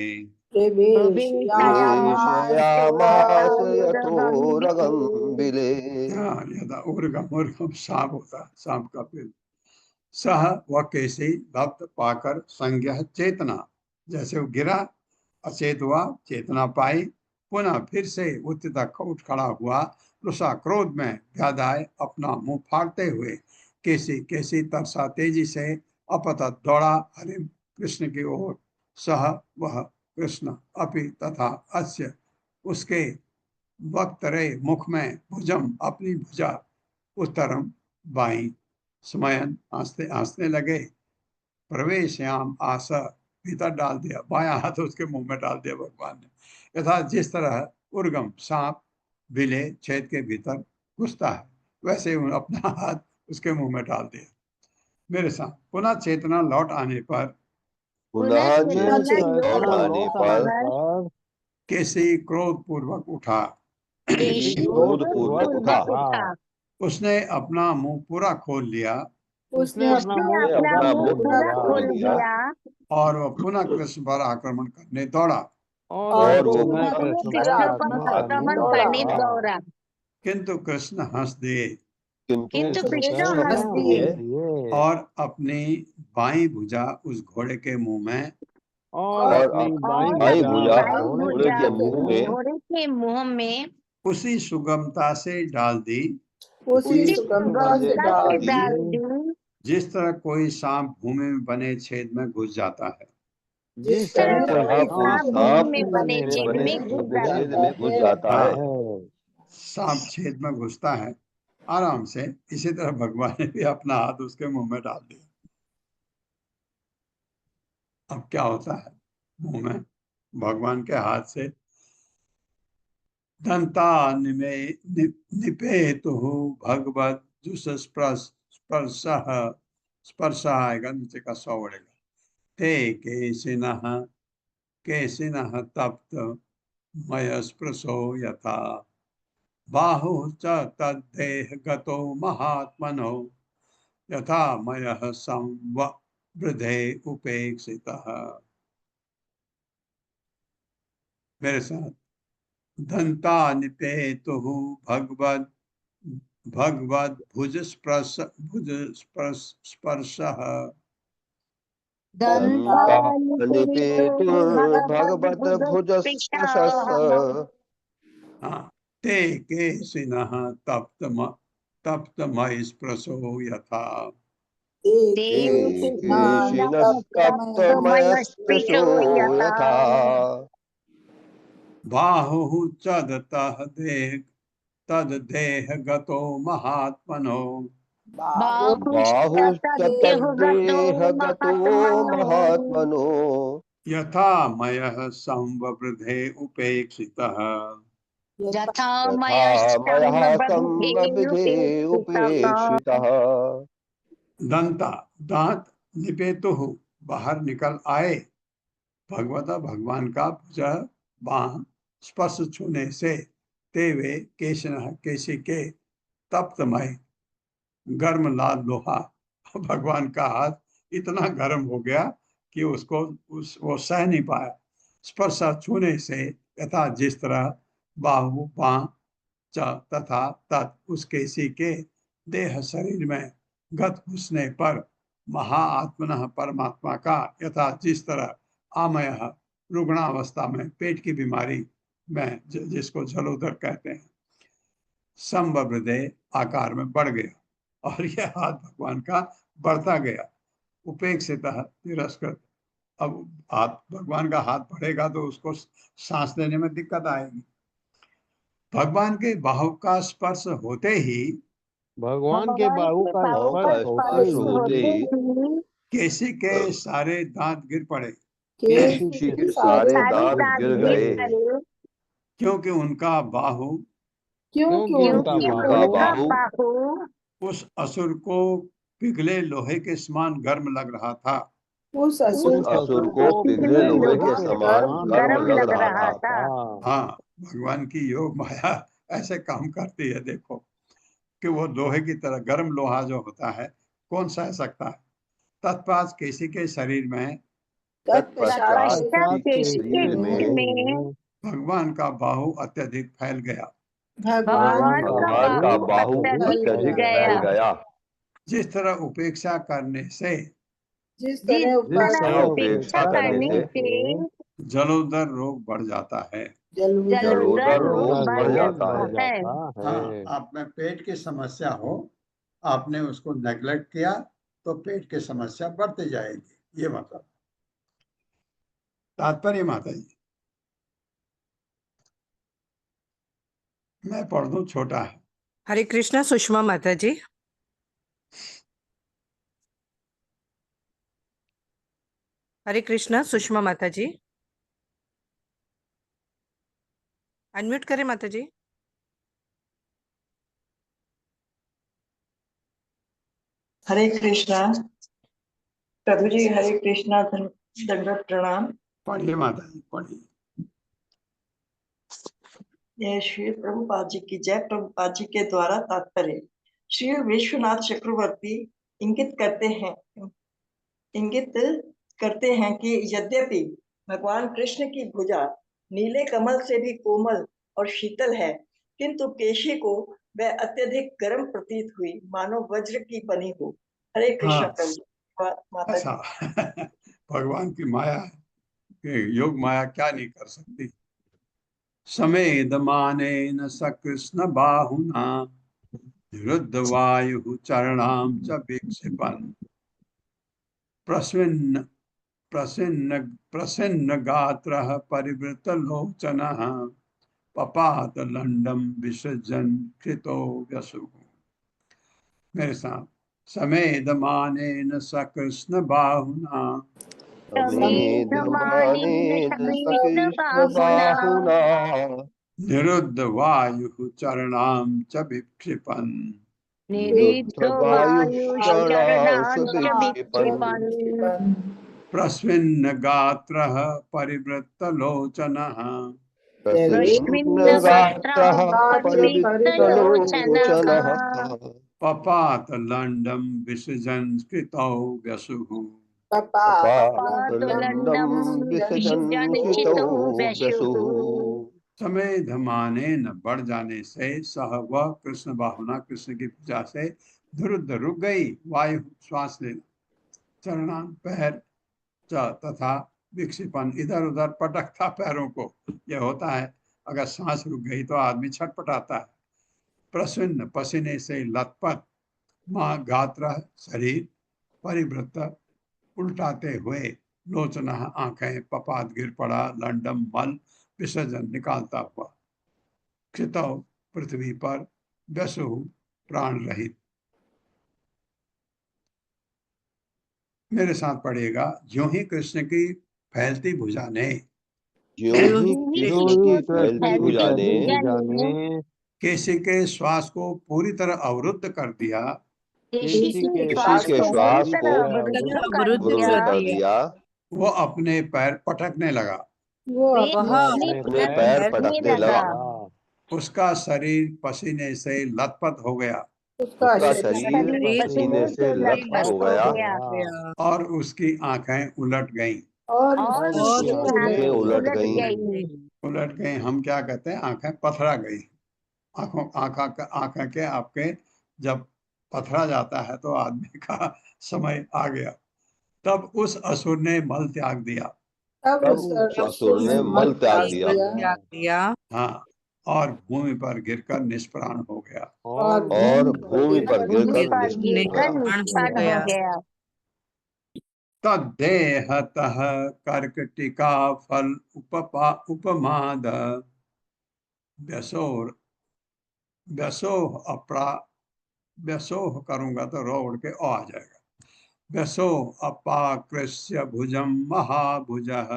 प्रवेशयामास प्रेषयामास यथोरगं यथोरगं बिले। हाँ, यदा उर्गम, उर्गम सांप होता है, सांप का पेड़। सह वह कैसे भक्त पाकर संज्ञा चेतना, जैसे वो गिरा अचेत हुआ, चेतना पाई, पुनः फिर से उठ खड़ा हुआ, रुषा क्रोध में व्याधाय अपना मुंह फाड़ते हुए कैसी कैसी तरसा तेजी से अपतत दौड़ा हरि कृष्ण की ओर। सह वह कृष्ण अपि तथा अस्य उसके वक्तरे मुख में भुजम अपनी भुजा उत्तरम बाई स्मयन हंसते हंसने लगे। प्रवेशयाम आस भीतर डाल दिया, बायां हाथ उसके मुंह में डाल दिया भगवान ने। यथा जिस तरह उर्गम सांप बिले छेद के भीतर घुसता है, वैसे ही अपना हाथ उसके मुंह में डाल दिया। मेरे साथ पुनः चेतना लौट आने पर पुनः पुनः चेतना चेतना लौट लौट लौट आने लौट पर आने पर पर कैसे क्रोध पूर्वक उठा। केसी केशी क्रोध क्रोध पूर्वक पूर्वक उठा। पूर्वक उठा। उठा। उसने अपना मुंह पूरा खोल लिया उसने अपना उसने मुंह उसने अपना पूरा अपना मुंह मुंह खोल पूरा लिया खोल दिया दिया और वह पुनः कृष्ण पर आक्रमण करने दौड़ा। और और वो और वो पुनः पुनः पुनः कृष्ण पर पर कृष्ण आक्रमण पर करने आक्रमण आक्रमण दौड़ा करने दौड़ा। दौड़ा किंतु कृष्ण हंस दिए किंतु किंतु किंतु कृष्ण कृष्ण कृष्ण हंस हंस दिए दिए हंस दिए और अपनी बाईं भुजा उस घोड़े के मुंह में और और और अपनी बाईं और बाई भुजा अपनी भुजा उस बाई घोड़े घोड़े के भुजा के मुंह मुंह में घोड़े के मुंह में उसी सुगमता से डाल दी उसी उसी उसी सुगमता से सुगमता डाल से डाल दी, डाल दी दी जिस तरह कोई सांप भूमि में बने छेद में घुस जाता है। जिस जिस तरह तरह जिस तरह कोई कोई कोई सांप सांप भूमि सांप में भूमि बने भूमि में छेद बने में घुस छेद जाता में है घुस है जाता हाँ, है। सांप छेद में घुसता है आराम से, इसी तरह भगवान ने भी अपना हाथ उसके मुंह में डाल दिया। अब क्या होता है, मुंह में भगवान के हाथ से दंता निपेतु भगवत जुस स्पर्श स्पर्श आएगा, नीचे का सौ बढ़ेगा। ते केशिनः तप्त मय स्पृशो यथा बाहु च तद्देह गतो महात्मनो यथा मयः संवृधे उपेक्षितः। मेरे साथ, दंता निपेतु भगवत भगवद भुज स्पर्शः दन्तानिपेतुर्भगवत भुजस्पृशः हाँ, ते केशिनः तप्तमय स्पृशो यथा केशिनस्तप्तमयस्पृशो यथा बाहुः तद्देहगतो महात्मनो बाहुश्चतद्देहगतो महात्मनो यथा मयः संवृधे उपेक्षितः यथा मयः संवृधे उपेक्षितः दंता दांत निपेतुः बाहर निकल आए भगवता भगवान का भुजा बाह स्पर्श छूने से ते वे केशनः केशी के तप्तमय गर्म लाल लोहा भगवान का हाथ इतना गर्म हो गया कि उसको वो सह नहीं पाया। स्पर्श छूने से यथा जिस तरह बाहु बाह तथा तत् उस केसी के देह शरीर में गत घुसने पर महाआत्मनः परमात्मा का यथा जिस तरह आमय रुग्णावस्था में पेट की बीमारी में जिसको जलोदर कहते हैं संवृद्धे आकार में बढ़ गया और यह हाथ भगवान का बढ़ता गया उपेक्षितः तिरस्कृत। अब हाथ भगवान का हाथ बढ़ेगा तो उसको सांस लेने में दिक्कत आएगी। भगवान के बाहु का स्पर्श होते ही भगवान के बाहु का स्पर्श होते ही केसी के सारे दांत गिर पड़े केशी के सारे दांत गिर गए क्योंकि उनका बाहु उस असुर को पिघले लोहे के समान गर्म लग रहा था। उस असुर को पिघले लोहे के समान गर्म लग रहा था। हाँ, भगवान की योग माया ऐसे काम करती है। देखो कि वो लोहे की तरह गर्म लोहा जो होता है कौन सह सकता है। तत्पास केसी के शरीर में भगवान का बाहु अत्यधिक फैल गया। भगवान का बाहु अत्यधिक फैल गया। जिस तरह उपेक्षा करने से जलोदर रोग बढ़ जाता है। जलोदर रोग बढ़ जाता है। हाँ, आप में पेट की समस्या हो, आपने उसको नेग्लेक्ट किया तो पेट की समस्या बढ़ती जाएगी, ये मतलब तात्पर्य। माता जी मैं पढ़ दूं, छोटा है। हरे कृष्णा सुषमा माता जी। हरे कृष्णा सुषमा माता जी, अनम्यूट करें माता जी। हरे कृष्णा प्रभु जी, हरे कृष्णा, दंडवत प्रणाम। पढ़िए माता जी, पढ़िए। यह श्री प्रभुपाद जी की जय। प्रभुपाद जी के द्वारा तात्पर्य। श्री विश्वनाथ चक्रवर्ती इंगित करते हैं कि यद्यपि भगवान कृष्ण की भुजा नीले कमल से भी कोमल और शीतल है, किंतु केशी को वह अत्यधिक गर्म प्रतीत हुई, मानो वज्र की बनी हो। हरे कृष्ण प्रभु। ऐसा भगवान की माया है, योग माया क्या नहीं कर सकती। समेदमानेन सकृष्ण बाहुना निरुद्ध वायु चरणाम च विक्षिपन् प्रसन्न गात्रः परिवृत लोचनः पपात लंडम विसर्जन कृतो व्यसुः। मेरे साथ। समेदमानेन सकृष्ण बाहुना निरुद्ध वायु चरणाम च विक्षिपन् प्रस्विन्न गात्रः परिवृत्त लोचनः पपात लंडम विसर्जन कृतौ व्यसुः। समेधमाने न बढ़ जाने से सह वह कृष्ण बाहुना कृष्ण की पूजा से धुरुद्ध रुक गई। वायु श्वास ले चरणान पैर तथा विक्षिपन इधर उधर पटकता पैरों को। यह होता है अगर सांस रुक गई तो आदमी छटपटाता है। प्रसन्न पसीने से लथपथ माँ गात्र शरीर परिवृत्त उल्टाते हुए लोचना आंखें पपात गिर पड़ा लंडम मल विसर्जन निकालता हुआ क्षितव पृथ्वी पर व्यसु प्राण रहित। मेरे साथ पढ़ेगा। ज्यों ही कृष्ण की फैलती भुजा ने ज्यों ही कृष्ण की फैलती भुजा ने केसी के श्वास को पूरी तरह अवरुद्ध कर दिया। किसी के श्वास को अवरुद्ध अवरुद्ध कर कर दिया। दिया। वो अपने पैर पटकने लगा। वो वह अपने पैर पटकने लगा। उसका शरीर पसीने से लथपथ हो गया उसका शरीर पसीने से लथपथ हो गया और उसकी आंखें उलट गईं। और उसकी आंखें उलट गईं। उलट गईं हम क्या कहते हैं, आंखें पथरा गई। आंखें के आपके जब पथरा जाता है तो आदमी का समय आ गया। तब उस असुर ने मल त्याग दिया। तब उस असुर ने मल त्याग दिया हाँ, और भूमि पर गिरकर निष्प्राण हो गया। और भूमि पर गिरकर निष्प्राण हो गया। तद्देहतः कर्कटिका फल उपमाद व्यसोर व्यसोह अपरा व्यसोह करूंगा तो रो उड़ के ओ आ जाएगा। व्यसो अपाकृष्य भुजम महाभुजः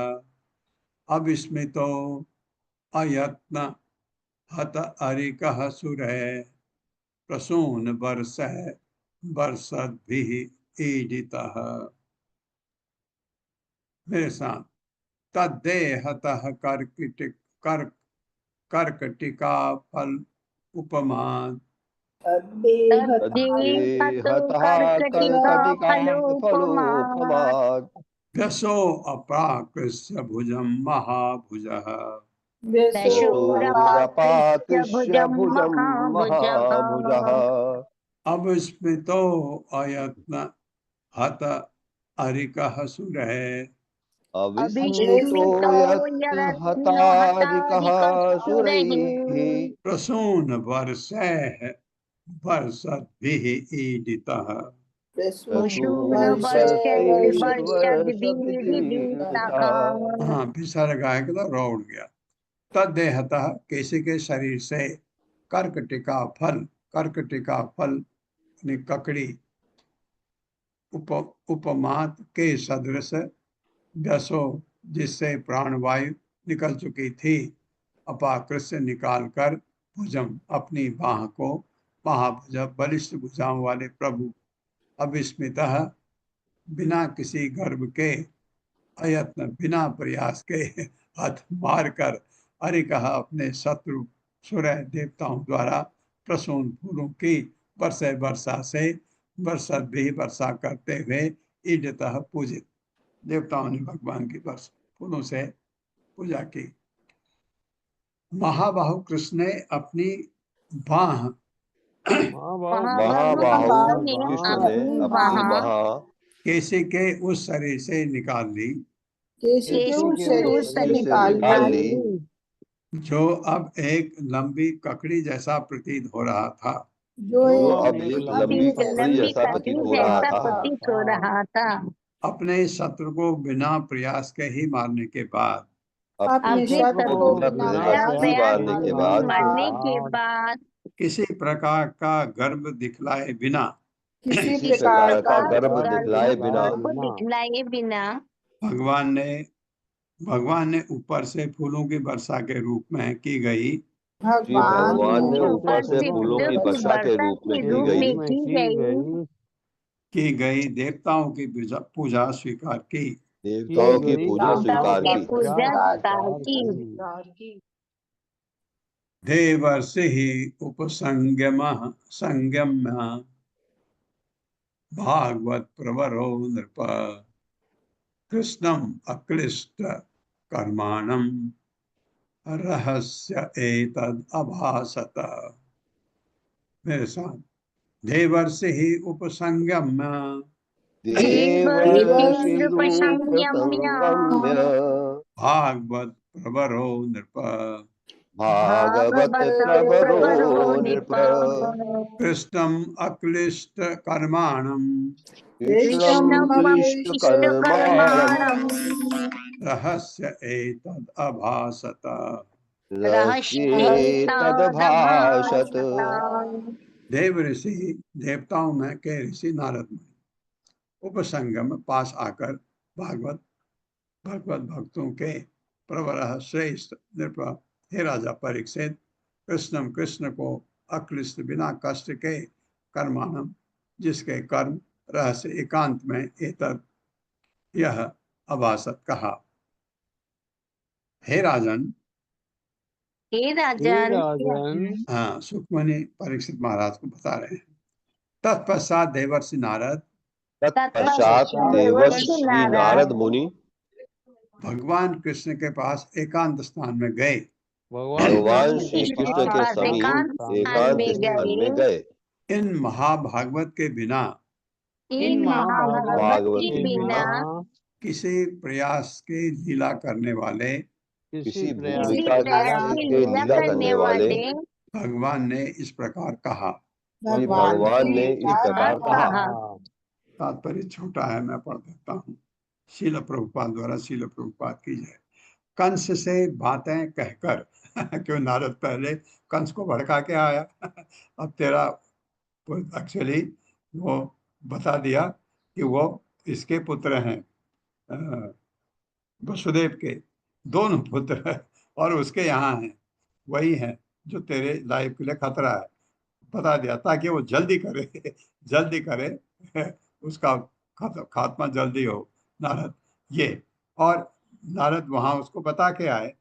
अविस्मितो अयत्न हत अरिकः सुरः प्रसून वर्षद्भिः ईडितः। मेरे साथ। तद्देहतः कर्कटिका फल उपमान फलोपमाद व्यसो अप्राकृष्य भुजम महाभुजः व्यसोरपाकृष्य भुजं महाभुजः अविस्मितो अयत्न हत अरिकः सुरः अविस्मितो यत् हतारिकः सुरैः प्रसून वर्षद्भिः ईडितः। हाँ, विसर्ग आएगा तो रो उड़ गया। तद्देहतः किसी के शरीर से कर्कटिका फल ककड़ी उपमात के सदृश व्यसो जिससे प्राणवायु निकल चुकी थी अपाकृष्य निकालकर भुजम अपनी बाह को महाभुज बलिष्ठ भुजाओं वाले प्रभु अविस्मितः बिना किसी गर्व के अयत्न बिना प्रयास के हाथ मारकर अरिकहा अपने शत्रु सूर्य देवताओं द्वारा प्रसून फूलों की वर्षा से वर्षा भी वर्षा करते हुए ईडतः पूजित। देवताओं ने भगवान की वर्ष फूलों से पूजा की। महाबाहु कृष्ण ने अपनी बाह महाबाहु कृष्ण ने अपनी बाह केसी के उस शरीर से निकाल ली केसी के उस शरीर से निकाल ली जो अब एक लंबी ककड़ी जैसा प्रतीत हो रहा था। जो अब एक लंबी ककड़ी जैसा प्रतीत हो रहा था। अपने शत्रु को बिना प्रयास के ही मारने के बाद अपने शत्रु को बिना प्रयास के मारने के बाद किसी प्रकार का गर्व दिखलाए बिना किसी प्रकार का गर्व दिखलाए बिना भगवान ने ऊपर से फूलों की वर्षा के रूप में की गई भगवान ने ऊपर से फूलों की वर्षा के रूप में की गई देवताओं की पूजा स्वीकार की। देवताओं की पूजा स्वीकार की। देवर्षि उपसंगम भागवत प्रवरो नृप कृष्णम अक्लिष्ट कर्माणम रहस्य एतद् अभासत। मेरे साथ, देवर्षि ही उपसंगम्य देवर्षिरूपसंगम्य भागवत प्रवरो नृप भागवत प्रवरो नृप कृष्णम् अक्लिष्ट कर्माणम् कृष्णं क्लिष्ट कर्माणम् रहस्य एतद् अभासत। रहस्येतद्भाषत। देव ऋषि, देवताओं में के ऋषि नारद मुनि उपसंगम पास आकर भगवत भक्तों के प्रवर श्रेष्ठ नृप, हे राजा परीक्षित, कृष्णम कृष्ण को अक्लिष्ट बिना कष्ट के कर्माणम जिसके कर्म रहस्य एकांत में एतद यह अभासत कहा। हे राजन, हाँ, सुखमणि परीक्षित महाराज को बता रहे हैं। तत्पश्चात देवर्षि नारद, तत्पश्चात देवर्षि नारद मुनि भगवान कृष्ण के पास एकांत स्थान में गए। भगवान श्री कृष्ण के समीप एकांत स्थान में गए। इन महाभागवत के बिना किसी प्रयास के लीला करने वाले, किसी भूमिका के लीला करने वाले भगवान ने इस प्रकार कहा। भगवान ने इस प्रकार कहा। तात्पर्य छोटा है, मैं पढ़ देता हूँ। शील प्रभुपाद द्वारा शील प्रभुपाद की जय। कंस से बातें कहकर क्यों नारद पहले कंस को भड़का के आया अब तेरा एक्चुअली वो बता दिया कि वो इसके पुत्र हैं, वसुदेव के दोनों पुत्र और उसके यहाँ हैं, वही हैं जो तेरे लाइफ के लिए खतरा है, बता दिया ताकि वो जल्दी करे जल्दी करे उसका खात्मा जल्दी हो नारद ये। और नारद वहां उसको बता के आए,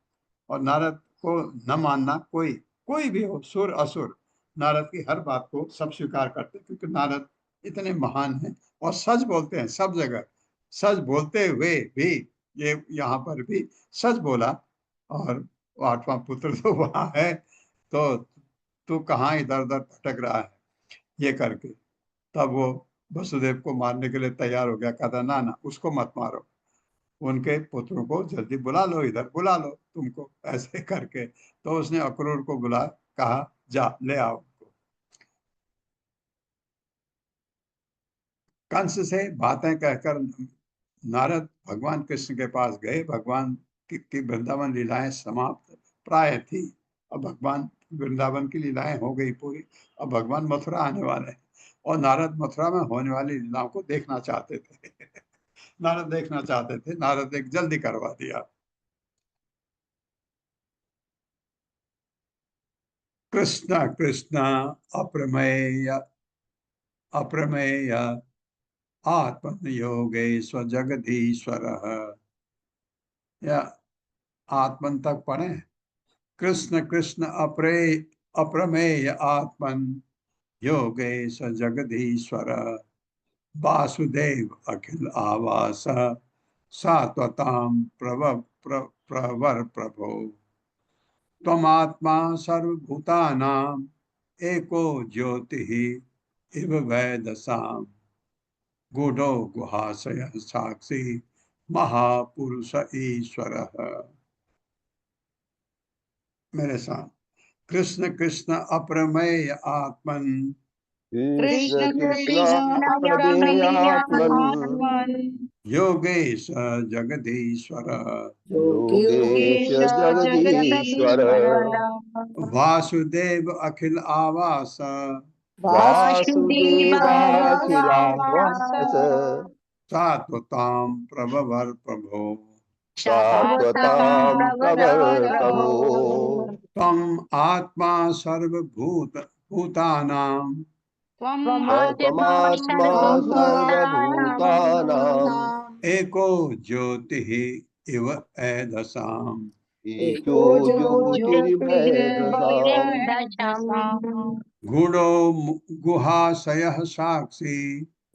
और नारद को न मानना कोई भी हो, सुर असुर, नारद की हर बात को सब स्वीकार करते, क्योंकि नारद इतने महान हैं और सच बोलते हैं सब जगह। सच बोलते हुए भी ये यहाँ पर भी सच बोला, और आठवां पुत्र तो वहां है, तो तू कहाँ इधर उधर भटक रहा है ये करके। तब वो वसुदेव को मारने के लिए तैयार हो गया, कहता ना ना उसको मत मारो, उनके पुत्रों को जल्दी बुला लो, इधर बुला लो तुमको, ऐसे करके। तो उसने अक्रूर को बुला, कहा जा ले आओ उनको। कंस से बातें कहकर नारद भगवान कृष्ण के पास गए। भगवान की वृंदावन लीलाएं समाप्त प्राय थी, अब भगवान वृंदावन की लीलाएं हो गई पूरी, अब भगवान मथुरा आने वाले हैं, और नारद मथुरा में होने वाली लीलाओं को देखना चाहते थे नारद देखना चाहते थे, नारद ने जल्दी करवा दिया। कृष्ण कृष्ण अप्रमेय अप्रमेय आत्मन योगेश्वर जगदीश्वर, या आत्मन तक पढ़े। कृष्ण कृष्ण अप्रमेय आत्मन योगेश जगदीश्वर, वासुदेव अखिल आवास सात्वताम प्रवर प्रभो, त्वमात्मा सर्वभूतानां एको ज्योतिः इव वैदसाम्, गूढ़ो गुहाशय साक्षी महापुरुष ईश्वरः। मेरे साथ, कृष्ण कृष्ण अप्रमेय आत्मन, कृष्ण कृष्ण अप्रमेय आत्मन योगेश जगदीश्वर, योगेश जगदीश्वर, वासुदेव अखिल आवास वासुदेवाखिलावास सात्वतां प्रभवर प्रभो, सात्वतां प्रवर प्रभो, त्वम् आत्मा सर्वभूतानां त्वमात्मा सर्वभूतानां एको ज्योतिः इव ऐधसाम्, एको ज्योतिर्भेदसाम्, गूढ़ो गुहाशयः साक्षी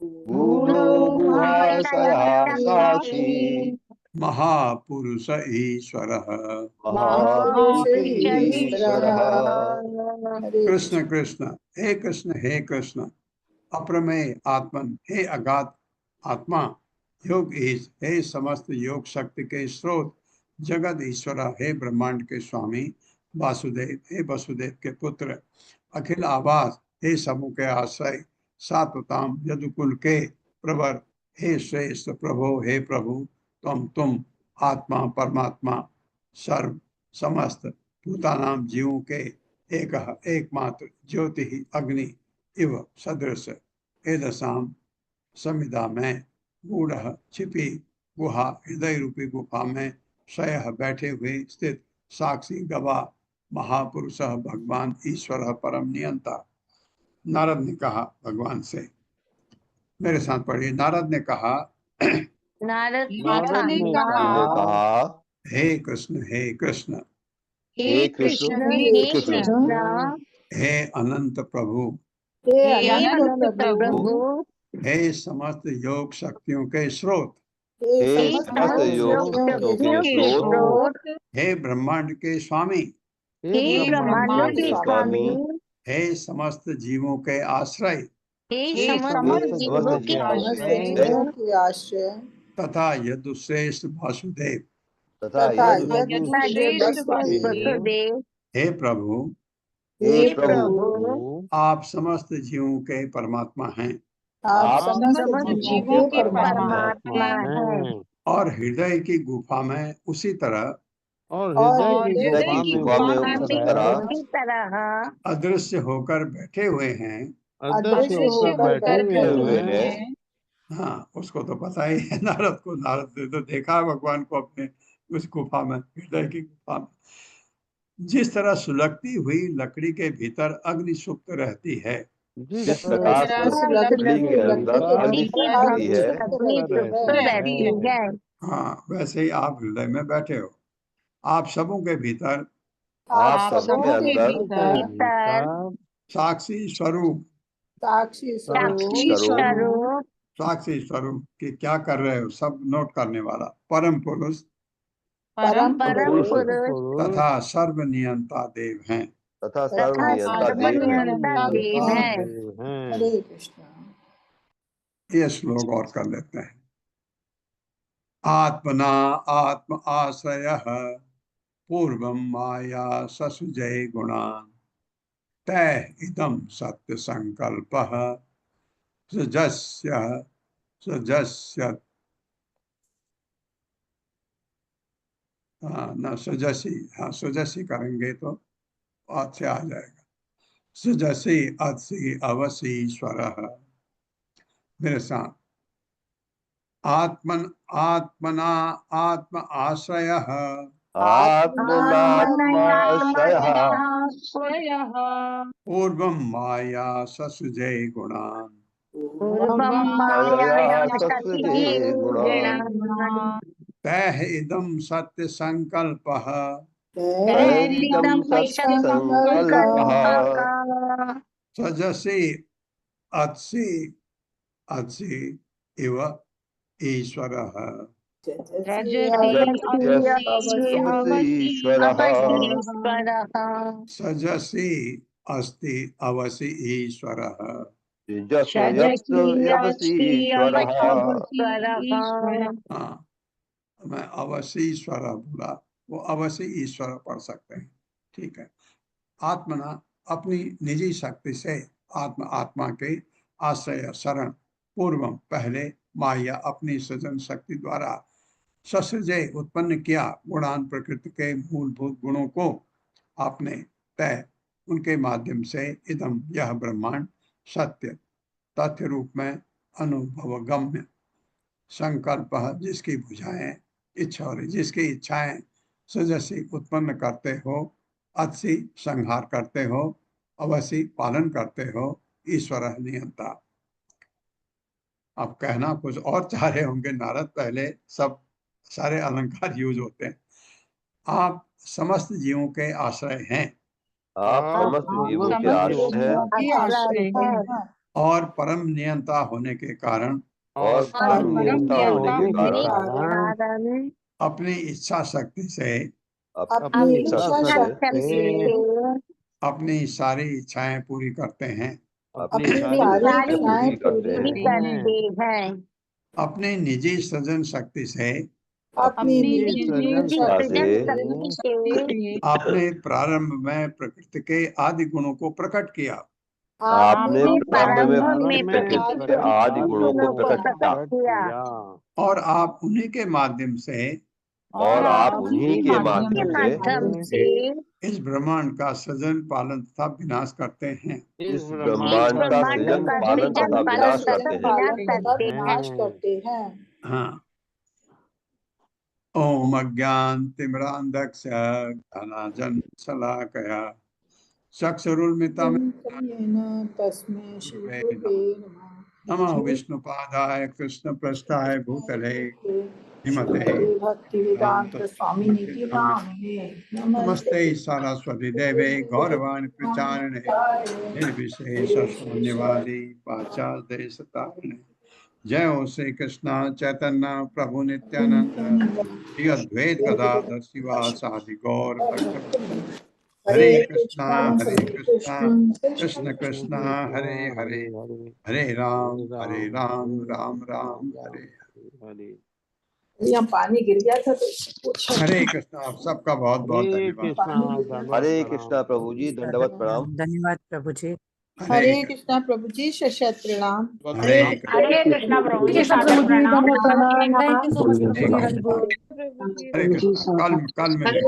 गूढ़ो गुहाशयः साक्षी महापुरुष ईश्वरः महापुरुष ईश्वरः। हरे कृष्ण कृष्ण हे कृष्ण, हे कृष्ण अप्रमेय आत्मन, हे अगाध आत्मा, योग ईश, हे समस्त योग शक्ति के स्रोत, जगत ईश्वर, हे ब्रह्मांड के स्वामी, वासुदेव, हे वसुदेव के पुत्र, अखिल आवास, हे समूह के आश्रय, सात्वताम यदुकुल के प्रवर, हे श्रेष्ठ प्रभो, हे प्रभु तुम आत्मा परमात्मा, सर्व समस्त भूतानाम जीवों के एकमात्र ज्योति ही अग्नि इव सदृश एदसाम समिधा में गूढ़ छिपी गुहा हृदय रूपी गुफा में शयः बैठे हुए स्थित साक्षी गवाह महापुरुष भगवान ईश्वर परम नियंता। नारद ने कहा भगवान से, मेरे साथ पढ़िए, नारद ने कहा नारद ने ने कहा, कहा, हे कृष्ण, हे कृष्ण, हे कृष्ण, हे हे कृष्ण, कृष्ण, हे अनंत प्रभु, हे अनंत प्रभु, हे समस्त योग शक्तियों के स्रोत, हे समस्त समस्त योग शक्तियों के स्रोत, हे ब्रह्मांड के स्वामी, हे ब्रह्मांड के स्वामी, हे समस्त जीवों के आश्रय, हे समस्त जीवों के आश्रय, तथा यदुश्रेष्ठ वासुदेव, तथा यदुश्रेष्ठ वसुदेव, हे प्रभु, हे प्रभु, आप समस्त जीवों के परमात्मा हैं आप समस्त जीवों के परमात्मा हैं और हृदय की गुफा में उसी तरह और हृदय की गुफा में उसी तरह उसी तरह अदृश्य होकर बैठे हुए हैं। अदृश्य होकर बैठे हुए हैं। हाँ, उसको तो पता ही है नारद को, नारद ने तो देखा है भगवान को अपने उस गुफा में, हृदय की गुफा में। जिस तरह सुलगती हुई लकड़ी के भीतर अग्नि सुप्त रहती है, जिस प्रकार से लकड़ी के अंदर अग्नि रहती है, रहती है, हाँ वैसे ही आप हृदय में बैठे हो। आप सबों के भीतर आप सबके अंदर साक्षी स्वरूप, साक्षी साक्षी स्वरूप, साक्षी स्वरूप कि क्या कर रहे हो सब नोट करने वाला परम पुरुष परम पुरुष पुरुष तथा सर्वनियंता देव हैं। तथा सर्वनियंता देव हैं। देव हैं। हरे कृष्ण। ये श्लोक और कर लेते हैं। आत्मना आत्म आश्रय पूर्वं माया ससुजय गुणान् तैः इदं सत्य संकल्पः सृजस्य सृजस्य न सृजसी, हाँ सृजसी करेंगे तो अच्छे आ जाएगा। सृजसी अत्सी अवसी ईश्वरः, मेरे साथ, आत्मन आत्मना आत्म आश्रयः आत्मनात्माश्रयः पूर्वं माया ससुजय गुणान् माया ससुजे गुणान् तैः इदं सत्य संकल्पः तैरिदं सत्य संकल्पः सजसी अत्सी अत्सी इव ईश्वरः ईश्वरः सजसी अस्ति अवसि ईश्वरः ईश्वरः। हाँ, मैं अवसि ईश्वर बोला, वो अवसि ईश्वर पढ़ सकते हैं, ठीक है। आत्मना अपनी निजी शक्ति से आत्मा के आश्रय शरण पूर्वम पहले माया अपनी सृजन शक्ति द्वारा ससृजय उत्पन्न किया गुणान प्रकृति के मूलभूत गुणों को आपने तय उनके माध्यम से इदम यह ब्रह्मांड सत्य तथ्य रूप में अनुभव गम्य संकल्प जिसकी भुजाएं इच्छा और जिसकी इच्छाएं सजसी उत्पन्न करते हो, अत्सी संहार करते हो, अवसी पालन करते हो, ईश्वर नियंता। अब कहना कुछ और चाह रहे होंगे नारद, पहले सब सारे अलंकार यूज होते हैं। आप समस्त जीवों के आश्रय हैं आप समस्त जीवों के आश्रय हैं और परम नियंता होने के कारण और परम नियंता होने के कारण अपनी इच्छा शक्ति से अपनी इच्छा शक्ति से अपनी सारी इच्छाएं पूरी करते हैं, अपनी सारी इच्छाएं पूरी करते हैं, अपनी निजी सृजन शक्ति से अपनी निजी से शक्ति से आपने प्रारंभ में प्रकृति के आदि गुणों को प्रकट किया। आपने प्रारंभ में में प्रकृति के आदि गुणों को प्रकट किया और आप उन्हीं के माध्यम से और आप उन्हीं के माध्यम से इस ब्रह्मांड का सृजन पालन तथा विनाश करते हैं। इस ब्रह्मांड का सृजन पालन तथा विनाश करते हैं। हाँ। ओम अज्ञानतिमिरान्धस्य ज्ञानाञ्जनशलाकया चक्षुरुन्मिलितं तस्मै श्री गुरुवे नमः विष्णुपादाय कृष्णप्रेष्ठाय भूतले श्रीमते भक्तिवेदांत स्वामी निधि नामिने नमस्ते सरस्वती देवे गौरवाणी प्रचारिणे निर्विशेष शून्यवादी पाश्चात्य देशतारिणे। जय हो श्री कृष्ण चैतन्य प्रभु नित्यानंद श्री अद्वैत गदाधर शिवासादि गौर भक्तवृंद। हरे कृष्ण कृष्ण कृष्ण हरे हरे हरे राम राम राम हरे हरे। यहाँ पानी गिर गया था तो पूछा। हरे कृष्ण। आप सबका बहुत बहुत धन्यवाद। हरे कृष्णा प्रभु जी, दंडवत प्रणाम। धन्यवाद प्रभु जी। हरे कृष्णा प्रभु जी, शत प्रणाम। हरे हरे कृष्णा प्रभु जी, सादर प्रणाम। कृष्ण। कल मिलेंगे।